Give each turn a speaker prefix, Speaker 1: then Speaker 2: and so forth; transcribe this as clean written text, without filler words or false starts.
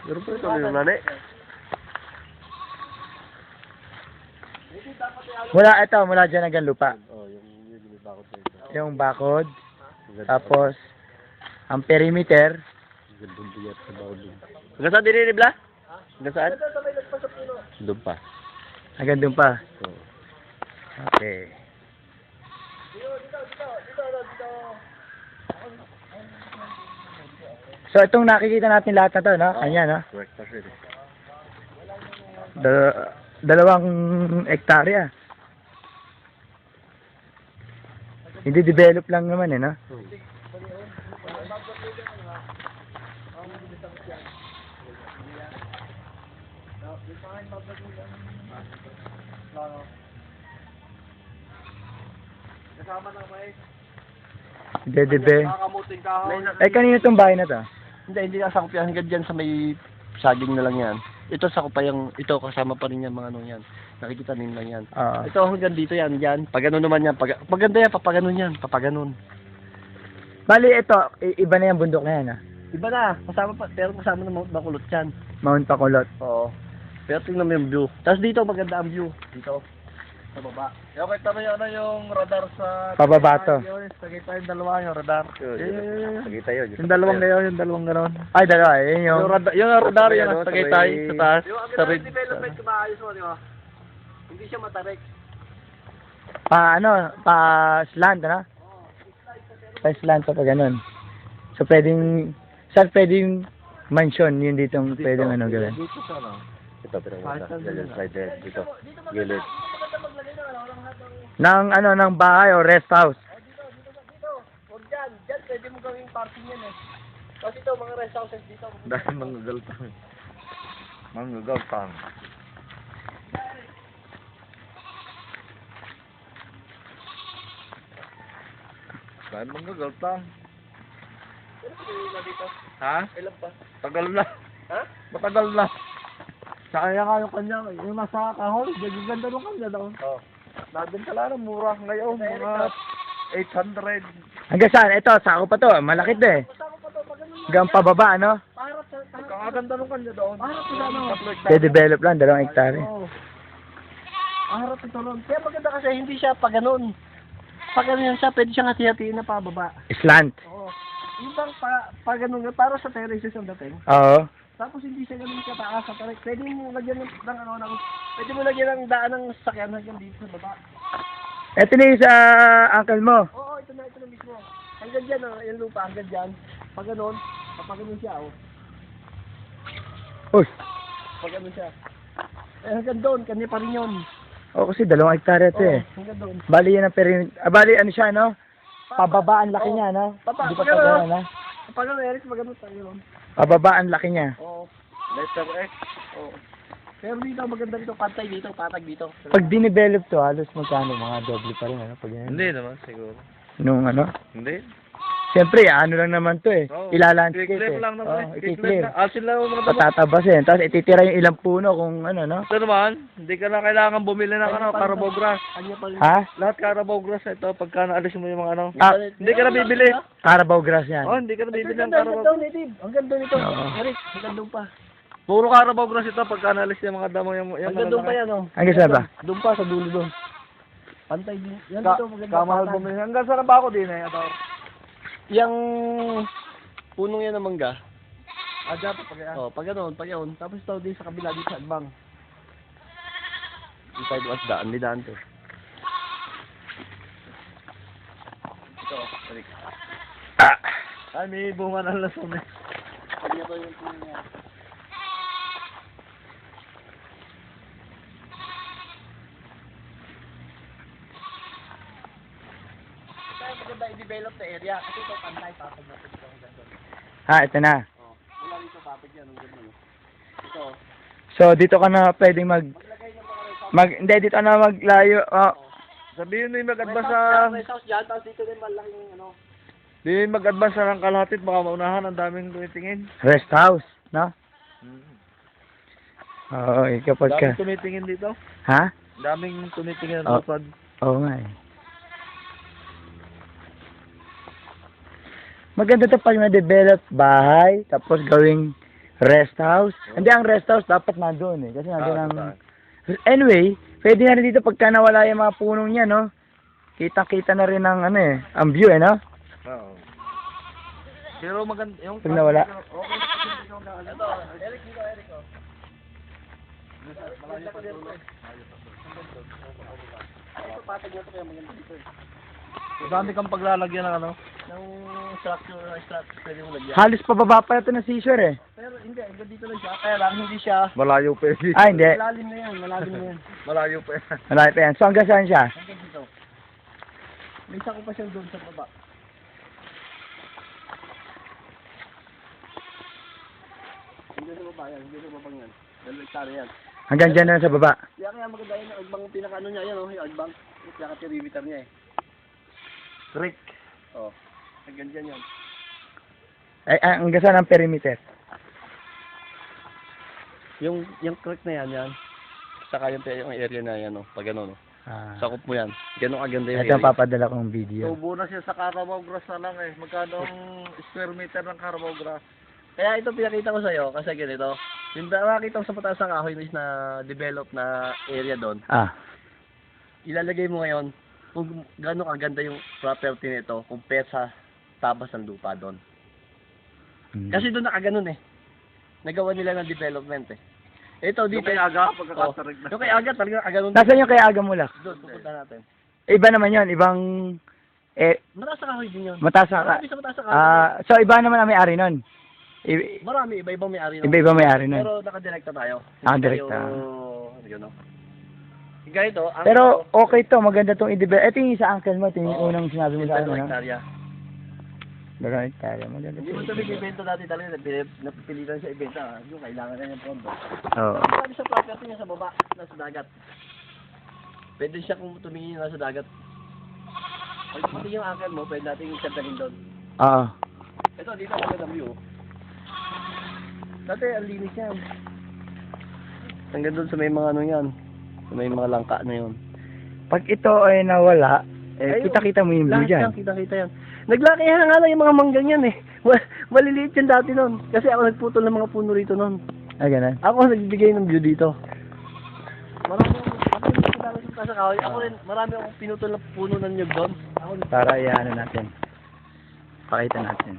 Speaker 1: Meron pa ito yung nani.
Speaker 2: Mula dyan hanggang lupa.
Speaker 1: Oh, yung bakod na ito.
Speaker 2: Yung bakod. Tapos, ang perimeter.
Speaker 1: Gandong biyat sa bakod doon. Hanggang saan din Bla? Hanggang saan? Doon pa.
Speaker 2: Hanggang dun pa.
Speaker 1: Oo.
Speaker 2: Okay. So, itong nakikita natin lahat na to, no? Kanya, no?
Speaker 1: Correct pa siya.
Speaker 2: Dalawang hektarya. Hindi develop lang naman, eh, no?
Speaker 1: Kasama na may
Speaker 2: Dedebe.
Speaker 1: nakakamuting kahoy.
Speaker 2: Eh, kanino itong bahay na to?
Speaker 1: Hindi nasakop yan. Hanggang dyan sa may saging na lang yan. Ito sakop pa yung, ito kasama pa rin yan mga ano yan. Nakikita din lang yan.
Speaker 2: Oo.
Speaker 1: Ito hanggang dito yan, yan. Pag ano naman yan, paganda yan, papaganon yan, papaganon.
Speaker 2: Bali, ito, iba na yung bundok na yan, ah.
Speaker 1: Iba na, kasama pa, pero kasama na Mount Bacolod yan.
Speaker 2: Mount Bacolod.
Speaker 1: Oo. Pero tingnan mo yung view. Tapos dito, maganda ang view. Dito, sa baba. Yung kita mo yung, yung radar sa...
Speaker 2: Pababa to.
Speaker 1: Sagay tayo yung dalawa yung radar. Sagay tayo.
Speaker 2: Yung dalawang gano'n. Ay, dalawa, yun yung...
Speaker 1: Yung radar yung sagay tayo sa taas. Sa red.
Speaker 2: development
Speaker 1: kumaayos mo, di ba? Hindi siya matarik.
Speaker 2: Pa slant, ano? Pa slant pa gano'n. So, pwedeng mansion, yun ditong pwedeng ano gawin.
Speaker 1: Dito sa ano? Ito, pero slide dito. Gilid.
Speaker 2: Ng bahay o rest house.
Speaker 1: Dito. Huwag dyan. Dyan, pwede mo gawing parking yan eh. Tapos ito, mga rest houses dito.
Speaker 3: Dahil manggagaltang. Manggagaltang. Dahil manggagaltang.
Speaker 1: Ilan na dito?
Speaker 3: Ha?
Speaker 1: Ilan pa?
Speaker 3: Tagal na.
Speaker 1: Ha?
Speaker 3: Matagal na. Kaya nga yung kanya, yung nasa kahol, gaganda nung kanya daw.
Speaker 1: Oo.
Speaker 3: Nabenta lang, mura ngayon, mga 800.
Speaker 2: Hanggang saan? Ito, sako pa to. Malaki to eh. Hanggang pababa, ano?
Speaker 3: Kakaganda nung kanya doon.
Speaker 1: Harap ito ano?
Speaker 2: De-develop lang, 2 hektarya.
Speaker 1: Oo. Harap ito ron. Kaya maganda kasi hindi siya pag ganun. Pag ganun siya, pwede siyang hati-hatiin na pababa.
Speaker 2: Slant.
Speaker 1: Oo. Yung bang pa ganun nga, para sa terraces ang dating.
Speaker 2: Oo.
Speaker 1: Tapos hindi siya ganun kataas sa tarik. Pwede mo lagyan pwede mo lagyan ng daan ng sasakyan hanggang dito sa baba.
Speaker 2: Ito na yung sa uncle mo.
Speaker 1: Oo, ito na mismo. Hanggang dyan, yung lupa, hanggang dyan. Pag ganun, kapag ganun siya, oh.
Speaker 2: Uy.
Speaker 1: Pag ganun siya. Eh, hanggang doon, kanya pa rin yun.
Speaker 2: Oo, kasi 2 hektarya ito eh.
Speaker 1: Hanggang doon.
Speaker 2: Bali yan ang bali ano siya, no? Pababa ang laki niya, no? Hindi pa
Speaker 1: pag
Speaker 2: pa
Speaker 1: ano,
Speaker 2: no?
Speaker 1: Pag ganun, Eric, pag ganun tayo yun.
Speaker 2: Pababa ang laki niya.
Speaker 1: Oo.
Speaker 3: Letter X.
Speaker 1: Oo. Pero dito, maganda dito, pantay dito, patag dito.
Speaker 2: Pag dinevelop to, halos magkano, mga doble pa rin, ano? Pag yan.
Speaker 3: Hindi naman, siguro.
Speaker 2: Nung ano?
Speaker 3: Hindi.
Speaker 2: Siyempre, ano lang naman to eh.
Speaker 3: Oo.
Speaker 2: Ilalandscape
Speaker 3: Clip
Speaker 2: eh.
Speaker 3: lang naman.
Speaker 2: Oo, i-clear.
Speaker 3: Asin lang mga damo.
Speaker 2: Patatabasin. Tapos ititira yung ilang puno kung ano, no?
Speaker 3: Ito naman, hindi ka na kailangan bumili ng Carabao grass.
Speaker 1: Kanya pa rin.
Speaker 2: Ha?
Speaker 3: Lahat Carabao grass ito, pagka naalis mo yung mga ano.
Speaker 2: Ah,
Speaker 3: Hindi ka na bibili.
Speaker 2: Carabao grass yan.
Speaker 3: Oh, hindi ka na bibili ng
Speaker 1: Ang
Speaker 3: Carabao.
Speaker 1: ganda native. Ang ganda nito.
Speaker 2: Oo.
Speaker 1: Eric, ang ganda pa.
Speaker 3: Puro Carabao grass ito, pagka naalis yung mga damo yung
Speaker 1: Ang ganda pa yan, oh.
Speaker 2: Hanggang saan ba?
Speaker 1: Doon pa, sa dulo doon. Pantay din. Yan dito, maganda.
Speaker 3: Kamahal
Speaker 1: patag.
Speaker 3: bumili. Hanggang saan ba ako din eh? Ito.
Speaker 1: Yung punong yan ng mangga.
Speaker 3: Adya pa pag yan.
Speaker 1: Oh, pag ganun, pag yun. Tapos ito din sa kabila, dito sa Agbang. Dito tayo duwas daan, may daan to. Ito, Eric.
Speaker 3: Ay, may bunga ng lason eh.
Speaker 1: Kanya ba yung punong yan? Ito yung maganda i-develop na area. Kasi ito pantay, papag natin ito hanggang doon.
Speaker 2: Ito na.
Speaker 1: Oh, mula dito papag yan, hanggang doon. Ito,
Speaker 2: So, dito ka na pwedeng
Speaker 1: maglagay ng mga rest
Speaker 2: hindi, dito ka na maglayo. Oh,
Speaker 3: Sabihin mo yung mag-advance
Speaker 1: house.
Speaker 3: sa...
Speaker 1: Rest house dyan, tapos dito din malaking ano.
Speaker 3: Di mag-advance na ng kalahatit, baka maunahan, ang daming tumitingin.
Speaker 2: rest house, no? Oo, kapag ka.
Speaker 3: Daming tumitingin dito.
Speaker 2: Ha?
Speaker 3: Daming tumitingin
Speaker 2: Oh.
Speaker 3: ng lupad.
Speaker 2: Oo nga eh. Maganda to pag na-develop bahay, tapos gawing Rest house? Hindi, ang rest house dapat nandoon eh. Kasi nandoon ang...
Speaker 1: totoo.
Speaker 2: Anyway, pwede na rin dito pagka nawala yung mga punong niya, no? Kita-kita na rin ang ano eh, ang view eh, no?
Speaker 3: Oo. Pero maganda yung
Speaker 2: Pag nawala.
Speaker 3: Okay. Ito, Eric dito, Eric. Malayo pa dulo.
Speaker 1: Ito patag na ito kaya maganda dito eh.
Speaker 3: Dami kang paglalagyan ng ano.
Speaker 1: Ng structure, pwede mo lagyan.
Speaker 2: Halos pababa pa ito ng seashore eh.
Speaker 1: Pero hindi, hanggang dito lang siya. Kaya lang, hindi siya.
Speaker 3: Malayo pa yan.
Speaker 2: Ah, hindi.
Speaker 1: Malalim na yan, malalim na yan.
Speaker 3: Malayo pa yan.
Speaker 2: Malaki pa yan. So hanggang saan siya?
Speaker 1: Hanggang dito. May isa ko pa siyang doon sa baba. Hindi sa baba yan, hindi sa baba yan. 2 hectare yan.
Speaker 2: Hanggang dyan na sa baba.
Speaker 1: Kaya maganda yun, yung agbang pinaka-ano niya, yan o, yung agbang. Yung pinaka-perimeter niya eh.
Speaker 3: Trick.
Speaker 1: Oh, hanggang dyan yan.
Speaker 2: Ay, hanggang saan ang perimeter?
Speaker 1: Yung creek na yan. Saka yung area na yan, pag ano, no.
Speaker 2: Ah,
Speaker 1: Sakop mo yan. Ganun kaganda yung
Speaker 2: ito ang
Speaker 1: area.
Speaker 2: papadala kong video.
Speaker 3: Tubo na siya sa Carabao Grass na lang eh. Magkano ang square meter ng Carabao Grass?
Speaker 1: Kaya ito pinakita ko sa'yo, kasi ganito. Yung nakakita ko sa pataas ng kahoy is na develop na area doon.
Speaker 2: Ah,
Speaker 1: Ilalagay mo ngayon kung gaano kaganda yung property nito compare sa tabas ng lupa doon. Kasi doon nakaganon eh. Nagawa nila ng development eh. Ito
Speaker 3: Yung
Speaker 1: dito.
Speaker 3: kay Aga, pagkakasarig na.
Speaker 1: Yung kay Aga talaga nakaganon.
Speaker 2: nasaan yung kay Aga Mulak?
Speaker 1: Doon, pupunta natin.
Speaker 2: Iba naman yon, ibang... Eh,
Speaker 1: Mataas na kahoy din yun.
Speaker 2: mataas na...
Speaker 1: Marami sa mataas na kahoy.
Speaker 2: so iba naman ang may-ari nun.
Speaker 1: Marami, iba-ibang may-ari.
Speaker 2: Iba-iba may-ari nun.
Speaker 1: Pero nakadirekta tayo.
Speaker 2: Nakadirekta.
Speaker 1: Yun o. Ganito.
Speaker 2: Pero okay to, maganda tong i-develop. Ito yung isa uncle mo, ito yung
Speaker 1: Oo.
Speaker 2: unang sinabi mo sa akin, no?
Speaker 1: hektarya.
Speaker 2: Dalawang hektarya, maganda
Speaker 1: Hindi mo
Speaker 2: to.
Speaker 1: sabihin ibenta dati talaga, napipilitan siya ibenta. Yung kailangan na yung pondo.
Speaker 2: Oo.
Speaker 1: Marami sa property niya sa baba, nasa dagat. Pwede siya kung tumingin nasa dagat. Pag pati yung uncle mo, pwede natin isagdahin doon.
Speaker 2: Oo.
Speaker 1: Ito, dito ang magandang view. Dati, ang linis yan. Hanggang doon sa may mga ano yan. Sa may mga langka na yun.
Speaker 2: Pag ito ay nawala,
Speaker 1: Ayun.
Speaker 2: kita-kita mo yung view
Speaker 1: Lahat
Speaker 2: dyan.
Speaker 1: yan, kita-kita yan. Naglakihan nga lang yung mga manggang yan eh. Maliliit yan dati nun. Kasi ako nagputol ng mga puno rito nun.
Speaker 2: Ah, ganun.
Speaker 1: Ako nagbibigay ng view dito. Marami ako yung sa kahoy. Ako rin, marami akong pinutol ng puno ng nyug doon. Ako
Speaker 2: Para i-ano natin. Pakita natin.